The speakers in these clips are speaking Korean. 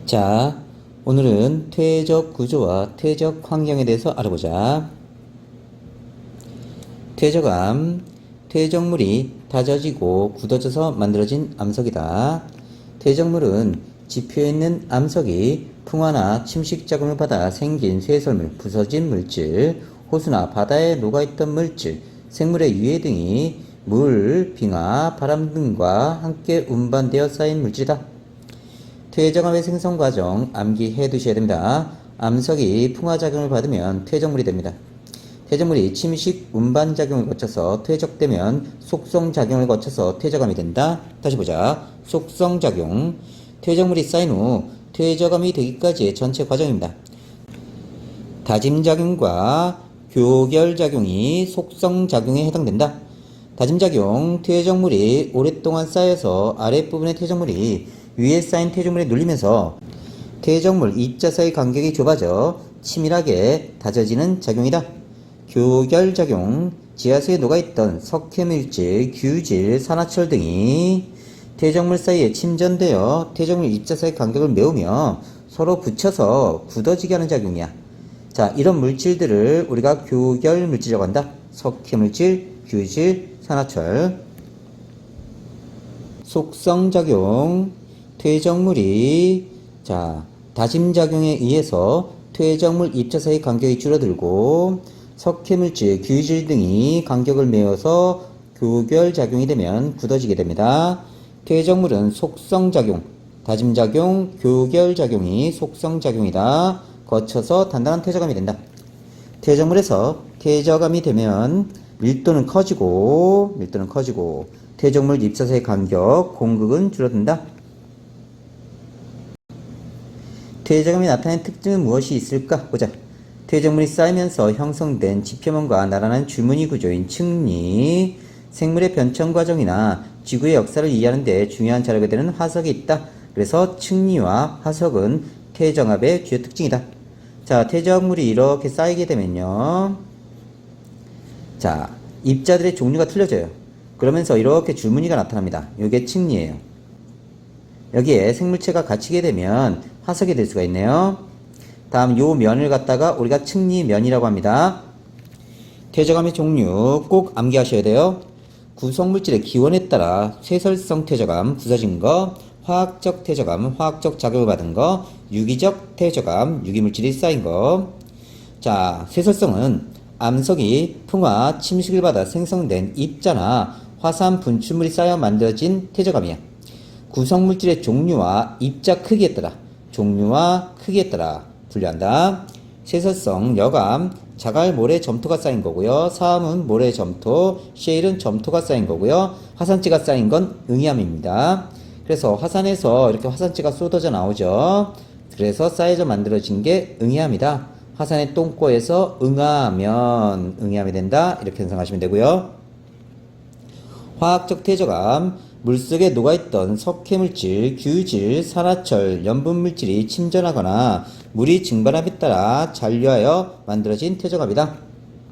자, 오늘은 퇴적 구조와 퇴적 환경에 대해서 알아보자. 퇴적암, 퇴적물이 다져지고 굳어져서 만들어진 암석이다. 퇴적물은 지표에 있는 암석이 풍화나 침식 작용을 받아 생긴 쇠설물, 부서진 물질, 호수나 바다에 녹아있던 물질, 생물의 유해 등이 물, 빙하, 바람 등과 함께 운반되어 쌓인 물질이다. 퇴적암의 생성 과정 암기해 두셔야 됩니다. 암석이 풍화작용을 받으면 퇴적물이 됩니다. 퇴적물이 침식 운반작용을 거쳐서 퇴적되면 속성작용을 거쳐서 퇴적암이 된다. 다시 보자. 속성작용. 퇴적물이 쌓인 후 퇴적암이 되기까지의 전체 과정입니다. 다짐작용과 교결작용이 속성작용에 해당된다. 다짐작용, 퇴적물이 오랫동안 쌓여서 아랫부분의 퇴적물이 위에 쌓인 퇴적물에 눌리면서 퇴적물 입자 사이 간격이 좁아져 치밀하게 다져지는 작용이다. 교결작용, 지하수에 녹아있던 석회물질, 규질, 산화철 등이 퇴적물 사이에 침전되어 퇴적물 입자 사이 간격을 메우며 서로 붙여서 굳어지게 하는 작용이야. 자, 이런 물질들을 우리가 교결물질이라고 한다. 석회물질, 규질, 산화철. 속성작용, 퇴적물이 다짐작용에 의해서 퇴적물 입자 사이 간격이 줄어들고 석회물질, 규질 등이 간격을 메워서 교결작용이 되면 굳어지게 됩니다. 퇴적물은 속성작용, 다짐작용, 교결작용이 속성작용이다. 거쳐서 단단한 퇴적암이 된다. 퇴적물에서 퇴적암이 되면 밀도는 커지고 퇴적물 입자 사이 간격, 공극은 줄어든다. 퇴적암이 나타낸 특징은 무엇이 있을까? 보자. 퇴적물이 쌓이면서 형성된 지표면과 나란한 줄무늬 구조인 층리, 생물의 변천 과정이나 지구의 역사를 이해하는 데 중요한 자료가 되는 화석이 있다. 그래서 층리와 화석은 퇴적암의 주요 특징이다. 자, 퇴적물이 이렇게 쌓이게 되면요. 자, 입자들의 종류가 틀려져요. 그러면서 이렇게 줄무늬가 나타납니다. 이게 층리예요. 여기에 생물체가 갇히게 되면 화석이 될 수가 있네요. 다음 요 면을 갖다가 우리가 층리면이라고 합니다. 퇴적암의 종류 꼭 암기하셔야 돼요. 구성물질의 기원에 따라 쇠설성 퇴적암, 부서진 거, 화학적 퇴적암, 화학적 작용을 받은 거, 유기적 퇴적암, 유기물질이 쌓인 거. 자, 쇠설성은 암석이 풍화, 침식을 받아 생성된 입자나 화산 분출물이 쌓여 만들어진 퇴적암이야. 구성물질의 종류와 입자 크기에 따라 분류한다. 쇠설성, 여감, 자갈, 모래, 점토가 쌓인 거고요. 사암은 모래, 점토, 셰일은 점토가 쌓인 거고요. 화산재가 쌓인 건 응이암입니다. 그래서 화산에서 이렇게 화산재가 쏟아져 나오죠. 그래서 쌓여져 만들어진 게 응이암이다. 화산의 똥꼬에서 응하면 응이암이 된다. 이렇게 생각하시면 되고요. 화학적 퇴적암, 물속에 녹아있던 석회물질, 규질, 산화철, 염분물질이 침전하거나 물이 증발함에 따라 잔류하여 만들어진 퇴적암이다.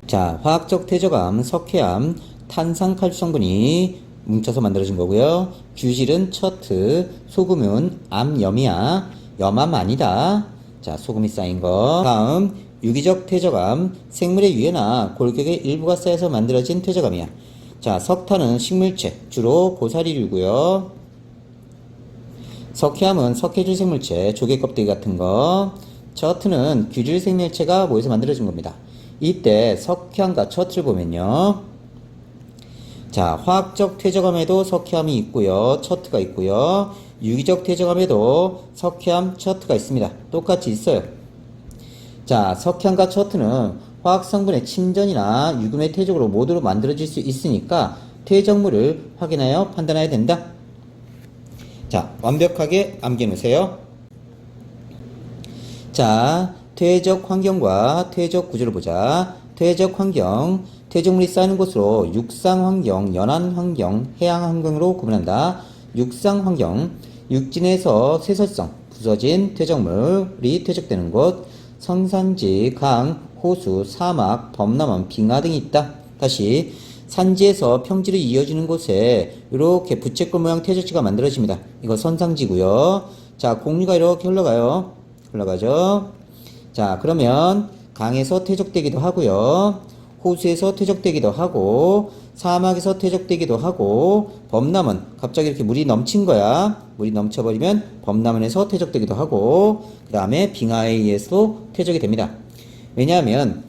자, 화학적 퇴적암, 석회암, 탄산칼슘 성분이 뭉쳐서 만들어진 거고요. 규질은 처트, 소금은 암염이야. 염암 아니다. 자, 소금이 쌓인 거. 다음, 유기적 퇴적암, 생물의 유해나 골격의 일부가 쌓여서 만들어진 퇴적암이야. 자, 석탄은 식물체, 주로 고사리류고요. 석회암은 석회질 생물체, 조개 껍데기 같은 거. 처트는 규질 생물체가 모여서 만들어진 겁니다. 이때 석회암과 처트를 보면요. 자, 화학적 퇴적암에도 석회암이 있고요. 처트가 있고요. 유기적 퇴적암에도 석회암, 처트가 있습니다. 똑같이 있어요. 자, 석회암과 처트는 화학 성분의 침전이나 유금의 퇴적으로 모두로 만들어질 수 있으니까 퇴적물을 확인하여 판단해야 된다. 자, 완벽하게 암기해 놓으세요. 자, 퇴적 환경과 퇴적 구조를 보자. 퇴적 환경, 퇴적물이 쌓이는 곳으로 육상 환경, 연안 환경, 해양 환경으로 구분한다. 육상 환경, 육진에서 쇠설성, 부서진 퇴적물이 퇴적되는 곳, 성산지, 강, 호수, 사막, 범람원, 빙하 등이 있다. 다시 산지에서 평지로 이어지는 곳에 이렇게 부채꼴 모양 퇴적지가 만들어집니다. 이거 선상지고요. 자, 공류가 이렇게 흘러가요. 흘러가죠. 자, 그러면 강에서 퇴적되기도 하고요. 호수에서 퇴적되기도 하고, 사막에서 퇴적되기도 하고, 범람은 갑자기 이렇게 물이 넘친 거야. 물이 넘쳐버리면 범람원에서 퇴적되기도 하고, 그 다음에 빙하에 의해서도 퇴적이 됩니다. 왜냐하면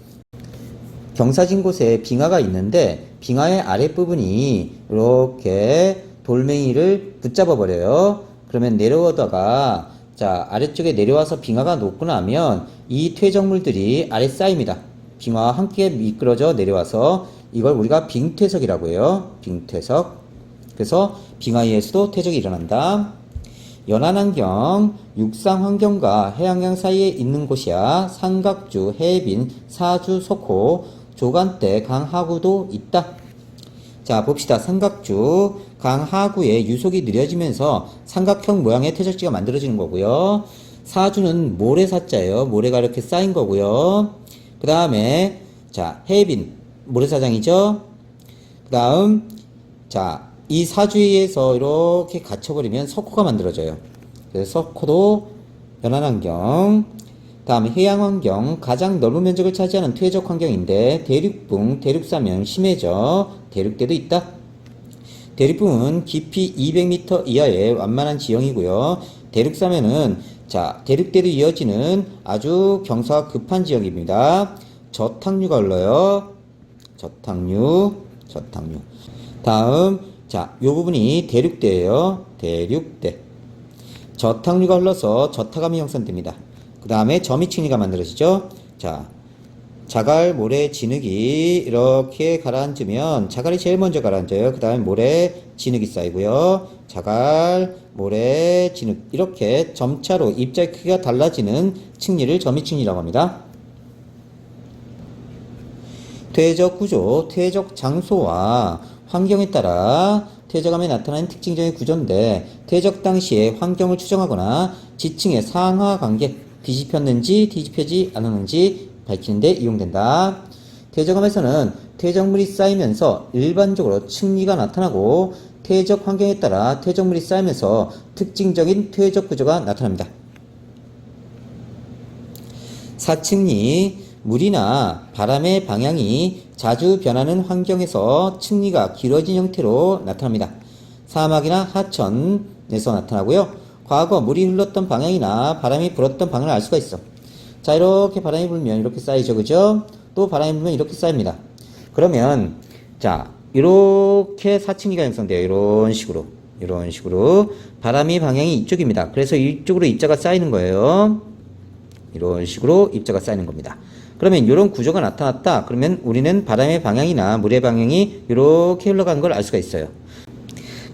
경사진 곳에 빙하가 있는데 빙하의 아랫부분이 이렇게 돌멩이를 붙잡아 버려요. 그러면 내려오다가 자, 아래쪽에 내려와서 빙하가 녹고 나면 이 퇴적물들이 아래 쌓입니다. 빙하와 함께 미끄러져 내려와서 이걸 우리가 빙퇴석이라고 해요. 빙퇴석. 그래서 빙하에서도 퇴적이 일어난다. 연안환경, 육상환경과 해양경 사이에 있는 곳이야 삼각주, 해빈, 사주, 석호, 조간대, 강하구도 있다. 자, 봅시다. 삼각주, 강하구의 유속이 느려지면서 삼각형 모양의 퇴적지가 만들어지는 거고요. 사주는 모래사자예요. 모래가 이렇게 쌓인 거고요. 그 다음에 자, 해빈, 모래사장이죠. 그 다음 자, 이 사주위에서 이렇게 갇혀버리면 석호가 만들어져요. 그래서 석호도 연안환경. 다음 해양환경, 가장 넓은 면적을 차지하는 퇴적 환경인데 대륙붕, 대륙사면 심해져 대륙대도 있다. 대륙붕은 깊이 200m 이하의 완만한 지형이고요. 대륙사면은 자, 대륙대로 이어지는 아주 경사가 급한 지역입니다. 저탕류가 흘러요. 저탕류. 다음 자, 요 부분이 대륙대예요. 대륙대. 저탕류가 흘러서 저타감이 형성됩니다. 그 다음에 저미층리가 만들어지죠. 자, 자갈, 모래, 진흙이 이렇게 가라앉으면 자갈이 제일 먼저 가라앉아요. 그 다음에 모래, 진흙이 쌓이고요. 자갈, 모래, 진흙 이렇게 점차로 입자의 크기가 달라지는 층리를 저미층리라고 합니다. 퇴적 구조, 퇴적 장소와 환경에 따라 퇴적암에 나타나는 특징적인 구조인데 퇴적 당시에 환경을 추정하거나 지층의 상하 관계 뒤집혔는지 뒤집혀지 않았는지 밝히는 데 이용된다. 퇴적암에서는 퇴적물이 쌓이면서 일반적으로 층리가 나타나고 퇴적 환경에 따라 퇴적물이 쌓이면서 특징적인 퇴적 구조가 나타납니다. 사층리, 물이나 바람의 방향이 자주 변하는 환경에서 층리가 길어진 형태로 나타납니다. 사막이나 하천에서 나타나고요. 과거 물이 흘렀던 방향이나 바람이 불었던 방향을 알 수가 있어. 자, 이렇게 바람이 불면 이렇게 쌓이죠. 그죠? 또 바람이 불면 이렇게 쌓입니다. 그러면 자, 이렇게 사층리가 형성돼요. 이런 식으로 바람이 방향이 이쪽입니다. 그래서 이쪽으로 입자가 쌓이는 거예요. 이런 식으로 입자가 쌓이는 겁니다. 그러면 이런 구조가 나타났다. 그러면 우리는 바람의 방향이나 물의 방향이 이렇게 흘러가는 걸 알 수가 있어요.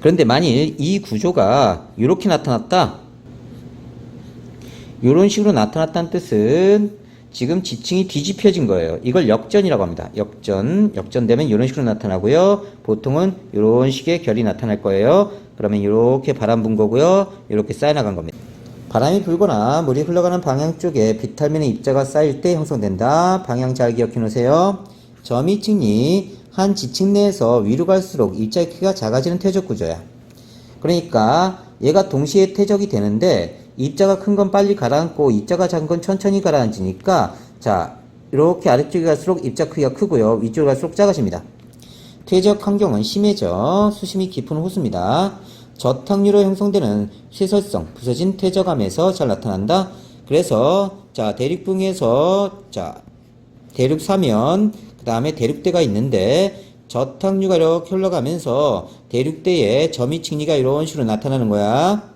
그런데 만일 이 구조가 이렇게 나타났다. 이런 식으로 나타났다는 뜻은 지금 지층이 뒤집혀진 거예요. 이걸 역전이라고 합니다. 역전되면 이런 식으로 나타나고요. 보통은 이런 식의 결이 나타날 거예요. 그러면 이렇게 바람 분 거고요. 이렇게 쌓여나간 겁니다. 바람이 불거나 물이 흘러가는 방향 쪽에 비탈민의 입자가 쌓일 때 형성된다. 방향 잘 기억해 놓으세요. 저미층리, 한 지층 내에서 위로 갈수록 입자의 크기가 작아지는 퇴적 구조야. 그러니까 얘가 동시에 퇴적이 되는데 입자가 큰 건 빨리 가라앉고 입자가 작은 건 천천히 가라앉으니까 자, 이렇게 아래쪽에 갈수록 입자 크기가 크고요. 위쪽으로 갈수록 작아집니다. 퇴적 환경은 심해져 수심이 깊은 호수입니다. 저탕류로 형성되는 쇠설성, 부서진 퇴적암에서 잘 나타난다. 그래서 자, 대륙붕에서 자, 대륙사면, 그 다음에 대륙대가 있는데 저탕류가 이렇게 흘러가면서 대륙대에 저미층리가 이런 식으로 나타나는 거야.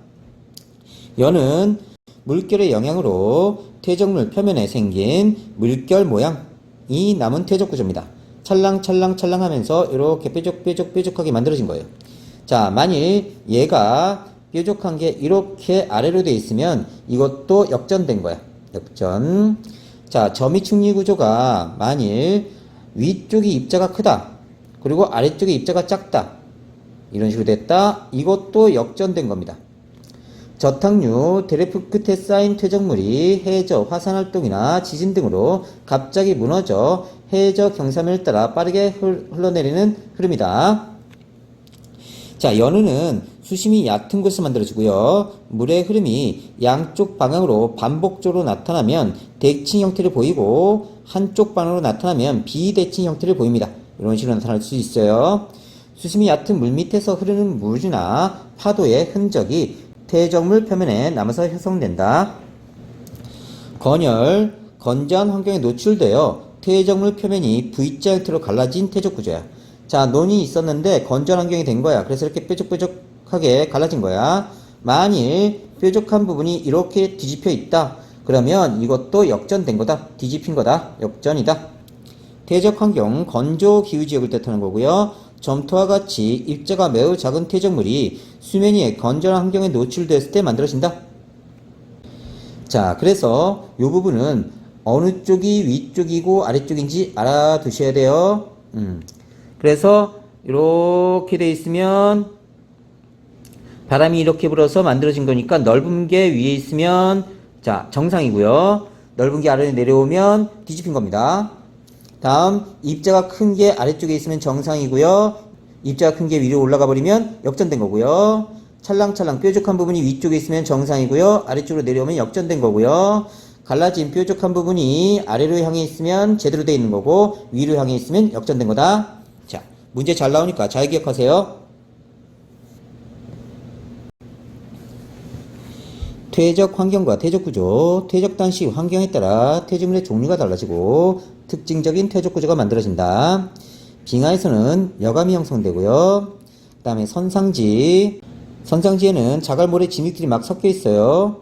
여는 물결의 영향으로 퇴적물 표면에 생긴 물결 모양이 남은 퇴적 구조입니다. 찰랑찰랑 하면서 이렇게 뾰족하게 만들어진 거예요. 자, 만일 얘가 뾰족한 게 이렇게 아래로 되어 있으면 이것도 역전된 거야. 역전. 자, 저미층리 구조가 만일 위쪽이 입자가 크다. 그리고 아래쪽에 입자가 작다. 이런 식으로 됐다. 이것도 역전된 겁니다. 저탕류, 대륙 끝에 쌓인 퇴적물이 해저, 화산활동이나 지진 등으로 갑자기 무너져 해저 경사면을 따라 빠르게 흘러내리는 흐름이다. 자, 연우는 수심이 얕은 곳에서 만들어지고요. 물의 흐름이 양쪽 방향으로 반복적으로 나타나면 대칭 형태를 보이고 한쪽 방향으로 나타나면 비대칭 형태를 보입니다. 이런 식으로 나타날 수 있어요. 수심이 얕은 물 밑에서 흐르는 물이나 파도의 흔적이 퇴적물 표면에 남아서 형성된다. 건열, 건조한 환경에 노출되어 퇴적물 표면이 V자 형태로 갈라진 퇴적 구조야. 자, 논이 있었는데 건조한 환경이 된 거야. 그래서 이렇게 뾰족뾰족하게 갈라진 거야. 만일 뾰족한 부분이 이렇게 뒤집혀 있다. 그러면 이것도 역전된 거다. 뒤집힌 거다. 역전이다. 퇴적 환경, 건조 기후 지역을 뜻하는 거고요. 점토와 같이 입자가 매우 작은 퇴적물이 수면 위에 건조한 환경에 노출됐을 때 만들어진다. 자, 그래서 이 부분은 어느 쪽이 위쪽이고 아래쪽인지 알아두셔야 돼요. 그래서 이렇게 돼 있으면 바람이 이렇게 불어서 만들어진 거니까 넓은 게 위에 있으면 자, 정상이고요. 넓은 게 아래로 내려오면 뒤집힌 겁니다. 다음, 입자가 큰 게 아래쪽에 있으면 정상이고요. 입자가 큰 게 위로 올라가 버리면 역전된 거고요. 찰랑찰랑 뾰족한 부분이 위쪽에 있으면 정상이고요. 아래쪽으로 내려오면 역전된 거고요. 갈라진 뾰족한 부분이 아래로 향해 있으면 제대로 되어 있는 거고 위로 향해 있으면 역전된 거다. 자, 문제 잘 나오니까 잘 기억하세요. 퇴적 환경과 퇴적 구조, 퇴적 당시 환경에 따라 퇴적물의 종류가 달라지고 특징적인 퇴적 구조가 만들어진다. 빙하에서는 여감이 형성되고요. 그 다음에 선상지에는 자갈모래 진흙들이 막 섞여 있어요.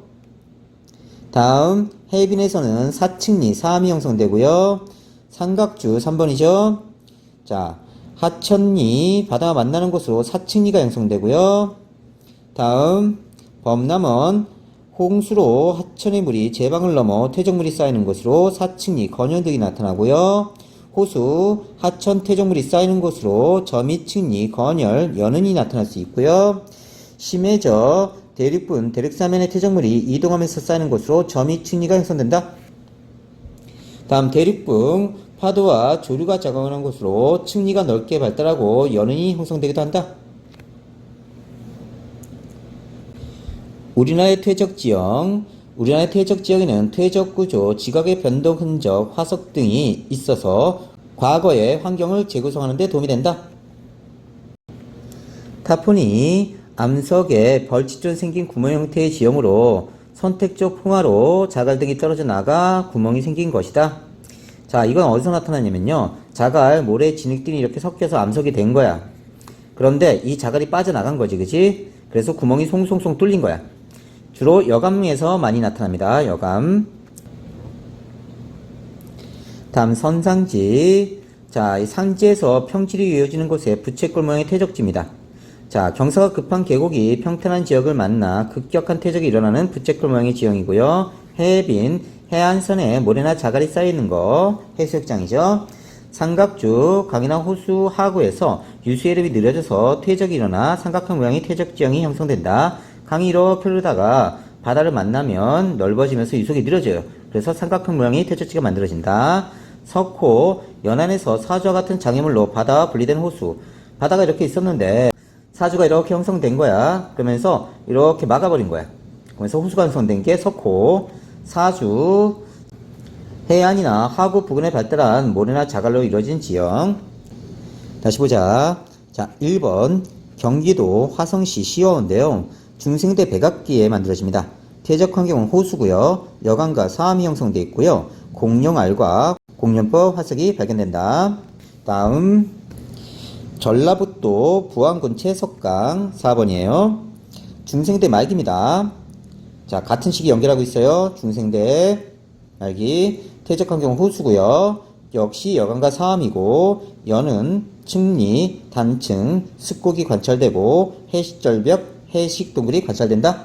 다음 해빈에서는 사층리, 사암이 형성되고요. 삼각주 3번이죠. 자, 하천리, 바다가 만나는 곳으로 사층리가 형성되고요. 다음 범람원, 홍수로 하천의 물이 제방을 넘어 퇴적물이 쌓이는 곳으로 사층리, 건연등이 나타나고요. 호수, 하천 퇴적물이 쌓이는 곳으로 저미, 층리, 건열, 연은이 나타날 수 있고요. 심해져 대륙분, 대륙사면의 퇴적물이 이동하면서 쌓이는 곳으로 저미, 층리가 형성된다. 다음 대륙분, 파도와 조류가 작용하는 곳으로 층리가 넓게 발달하고 연은이 형성되기도 한다. 우리나라의 퇴적지형, 우리나라의 퇴적지형에는 퇴적구조, 지각의 변동 흔적, 화석 등이 있어서 과거의 환경을 재구성하는 데 도움이 된다. 타폰이 암석에 벌집처럼 생긴 구멍 형태의 지형으로 선택적 풍화로 자갈 등이 떨어져 나가 구멍이 생긴 것이다. 자, 이건 어디서 나타나냐면요. 자갈, 모래, 진흙들이 이렇게 섞여서 암석이 된 거야. 그런데 이 자갈이 빠져나간 거지, 그치? 그래서 구멍이 송송송 뚫린 거야. 주로 여감에서 많이 나타납니다. 여감. 다음 선상지. 자, 이 상지에서 평지로 이어지는 곳에 부채꼴 모양의 퇴적지입니다. 자, 경사가 급한 계곡이 평탄한 지역을 만나 급격한 퇴적이 일어나는 부채꼴 모양의 지형이고요. 해빈, 해안선에 모래나 자갈이 쌓여있는 거, 해수욕장이죠. 삼각주, 강이나 호수 하구에서 유수의 흐름이 느려져서 퇴적이 일어나 삼각형 모양의 퇴적 지형이 형성된다. 강이 이렇게 흐르다가 바다를 만나면 넓어지면서 유속이 느려져요. 그래서 삼각형 모양의 퇴적지가 만들어진다. 석호, 연안에서 사주와 같은 장애물로 바다와 분리된 호수. 바다가 이렇게 있었는데 사주가 이렇게 형성된 거야. 그러면서 이렇게 막아버린 거야. 그래서 호수가 형성된 게 석호. 사주, 해안이나 하구 부근에 발달한 모래나 자갈로 이루어진 지형. 다시 보자. 자, 1번 경기도 화성시 시어원인데요. 중생대 백악기에 만들어집니다. 퇴적 환경은 호수고요. 여관과 사암이 형성되어 있고요. 공룡알과 공룡법 화석이 발견된다. 다음 전라북도 부안군 채석강 4번이에요. 중생대 말기입니다. 자, 같은 시기 연결하고 있어요. 중생대 말기. 퇴적 환경은 호수고요. 역시 여관과 사암이고 연은 층리, 단층, 습곡이 관찰되고 해식절벽, 해식동굴이 관찰된다.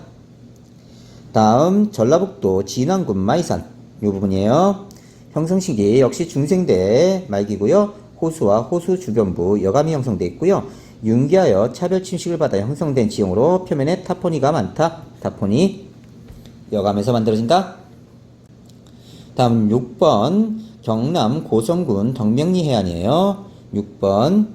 다음 전라북도 진안군 마이산 이 부분이에요. 형성시기 역시 중생대 말기고요. 호수와 호수 주변부 여감이 형성되어 있고요. 융기하여 차별 침식을 받아 형성된 지형으로 표면에 타포니가 많다. 타포니 여감에서 만들어진다. 다음 6번 경남 고성군 덕명리 해안이에요. 6번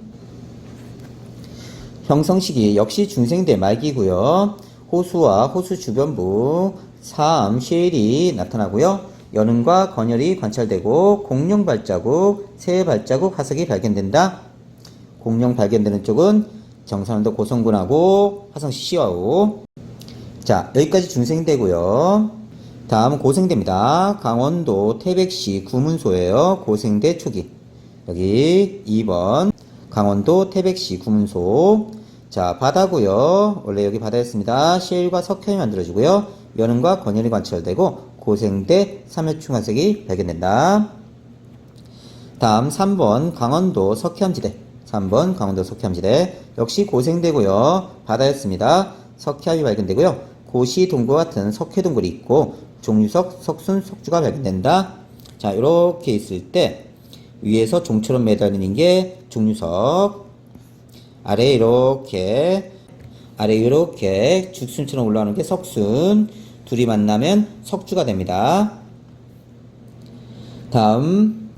형성시기 역시 중생대 말기고요. 호수와 호수 주변부 사암, 쉐일이 나타나고요. 연음과 건열이 관찰되고 공룡 발자국, 새 발자국, 화석이 발견된다. 공룡 발견되는 쪽은 경상도 고성군하고 화성시 시와우. 자, 여기까지 중생대고요. 다음은 고생대입니다. 강원도 태백시 구문소예요. 고생대 초기. 여기 2번 강원도 태백시 구문소. 자, 바다고요. 원래 여기 바다였습니다. 셰일과 석현이 만들어지고요. 연음과 건열이 관찰되고 고생대 삼엽충 화석이 발견된다. 다음 3번 강원도 석회암지대. 3번 강원도 석회암지대. 역시 고생대고요. 바다였습니다. 석회암이 발견되고요. 고시 동굴 같은 석회 동굴이 있고 종류석, 석순, 석주가 발견된다. 자, 이렇게 있을 때 위에서 종처럼 매달리는 게 종류석, 아래 이렇게 죽순처럼 올라오는 게 석순, 둘이 만나면 석주가 됩니다. 다음,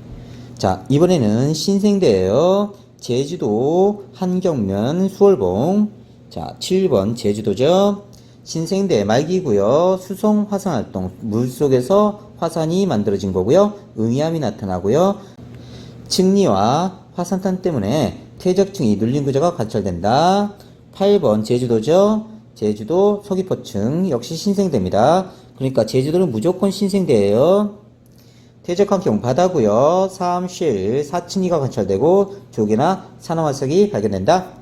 자, 이번에는 신생대예요. 제주도 한경면 수월봉. 자, 7번 제주도죠. 신생대 말기고요. 수송 화산 활동, 물속에서 화산이 만들어진 거고요. 응이암이 나타나고요. 층리와 화산탄 때문에 퇴적층이 눌린 구조가 관찰된다. 8번 제주도죠. 제주도 서귀포층 역시 신생대입니다. 그러니까 제주도는 무조건 신생대예요. 퇴적환경 바다고요. 사암실, 사층리가 관찰되고 조개나 산화화석이 발견된다.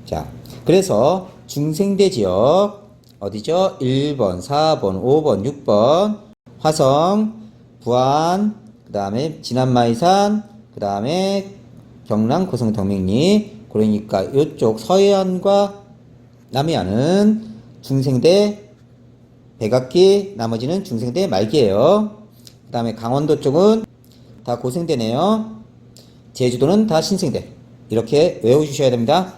자, 그래서 중생대 지역 어디죠? 1번, 4번, 5번, 6번 화성, 부안, 그 다음에 진안마이산, 그 다음에 경남 고성 덕명리. 그러니까 이쪽 서해안과 남해안은 중생대 백악기, 나머지는 중생대 말기예요. 그 다음에 강원도 쪽은 다 고생대네요. 제주도는 다 신생대. 이렇게 외워주셔야 됩니다.